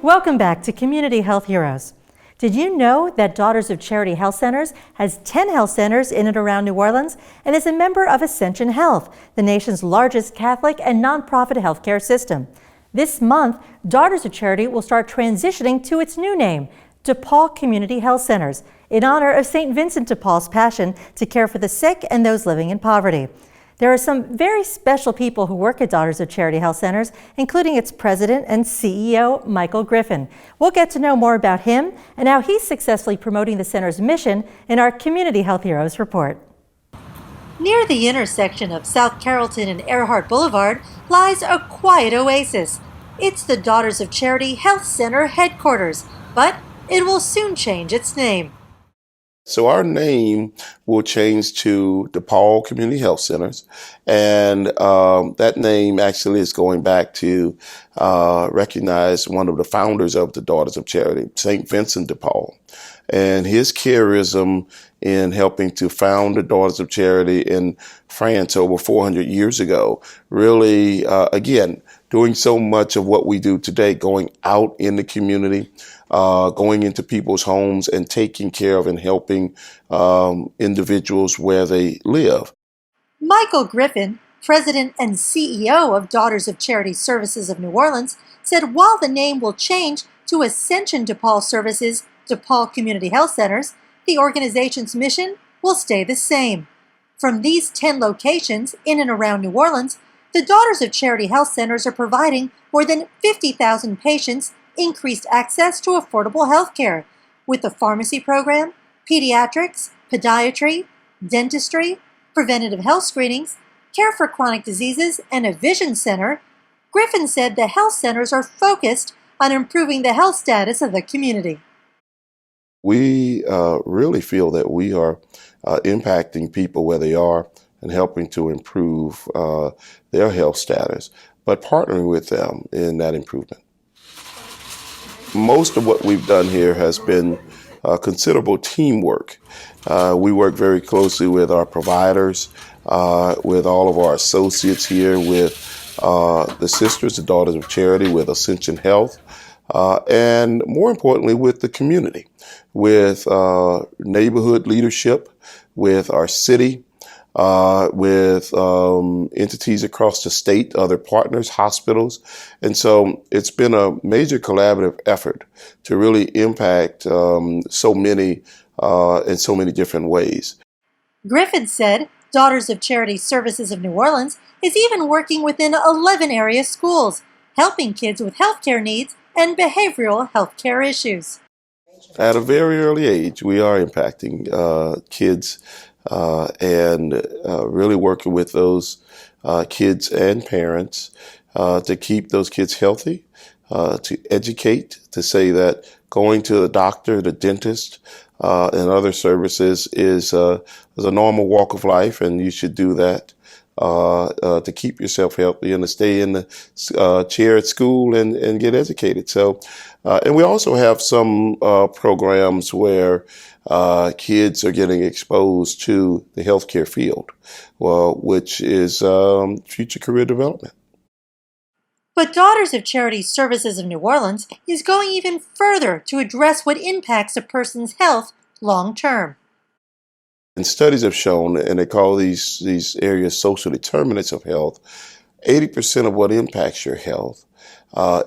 Welcome back to Community Health Heroes. Did you know that Daughters of Charity Health Centers has 10 health centers in and around New Orleans and is a member of Ascension Health, the nation's largest Catholic and nonprofit healthcare system? This month, Daughters of Charity will start transitioning to its new name, DePaul Community Health Centers, in honor of St. Vincent de Paul's passion to care for the sick and those living in poverty. There are some very special people who work at Daughters of Charity Health Centers, including its president and CEO, Michael Griffin. We'll get to know more about him and how he's successfully promoting the center's mission in our Community Health Heroes report. Near the intersection of South Carrollton and Earhart Boulevard lies a quiet oasis. It's the Daughters of Charity Health Center headquarters, but it will soon change its name. So our name will change to DePaul Community Health Centers, and that name actually is going back to recognize one of the founders of the Daughters of Charity, St. Vincent de Paul, and his charism in helping to found the Daughters of Charity in France over 400 years ago. Really, again, doing so much of what we do today, going out in the community, going into people's homes and taking care of and helping individuals where they live. Michael Griffin, president and CEO of Daughters of Charity Services of New Orleans, said while the name will change to Ascension DePaul Services, DePaul Community Health Centers, the organization's mission will stay the same. From these 10 locations in and around New Orleans, the Daughters of Charity Health Centers are providing more than 50,000 patients increased access to affordable health care with the pharmacy program, pediatrics, podiatry, dentistry, preventative health screenings, care for chronic diseases, and a vision center. Griffin said the health centers are focused on improving the health status of the community. We really feel that we are impacting people where they are and helping to improve their health status, but partnering with them in that improvement. Most of what we've done here has been considerable teamwork. We work very closely with our providers, with all of our associates here, with the Sisters, the Daughters of Charity, with Ascension Health, and more importantly, with the community, with neighborhood leadership, with our city, with entities across the state, other partners, hospitals. And so it's been a major collaborative effort to really impact so many in so many different ways. Griffin said Daughters of Charity Services of New Orleans is even working within 11 area schools, helping kids with healthcare needs and behavioral healthcare issues. At a very early age, we are impacting kids and really working with those kids and parents to keep those kids healthy, to educate, to say that going to the doctor, the dentist, and other services is a normal walk of life, and you should do that to keep yourself healthy and to stay in the chair at school and get educated. So, and we also have some programs where kids are getting exposed to the healthcare field, which is future career development. But Daughters of Charity Services of New Orleans is going even further to address what impacts a person's health long term. And studies have shown, and they call these areas social determinants of health, 80% of what impacts your health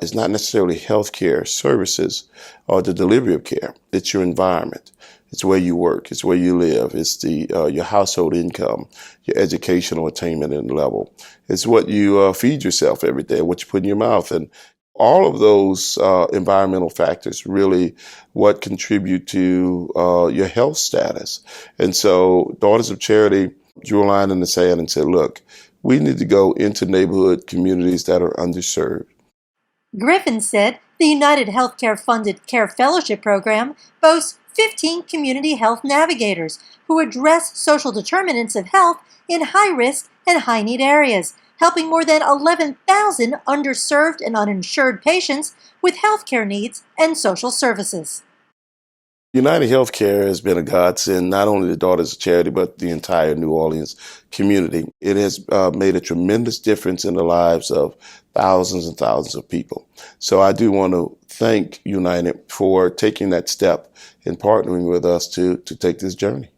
is not necessarily healthcare services or the delivery of care. It's your environment. It's where you work. It's where you live. It's your household income, your educational attainment and level. It's what you feed yourself every day, what you put in your mouth. And all of those environmental factors really what contribute to your health status. And so Daughters of Charity drew a line in the sand and said, look, we need to go into neighborhood communities that are underserved. Griffin said the United Healthcare funded Care Fellowship Program boasts 15 community health navigators who address social determinants of health in high-risk and high-need areas, helping more than 11,000 underserved and uninsured patients with healthcare needs and social services. United Healthcare has been a godsend, not only to Daughters of Charity, but the entire New Orleans community. It has made a tremendous difference in the lives of thousands and thousands of people. So I do want to thank United for taking that step and partnering with us to take this journey.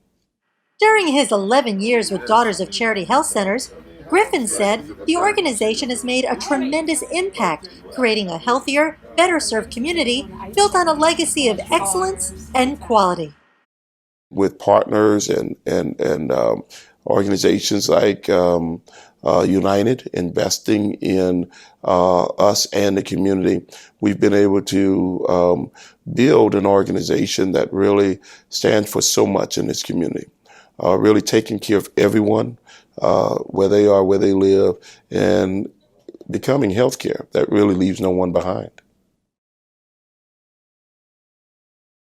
During his 11 years with Daughters of Charity Health Centers, Griffin said the organization has made a tremendous impact, creating a healthier, better served community built on a legacy of excellence and quality. With partners and organizations like United investing in us and the community, we've been able to build an organization that really stands for so much in this community. Really taking care of everyone, where they are, where they live, and becoming healthcare that really leaves no one behind.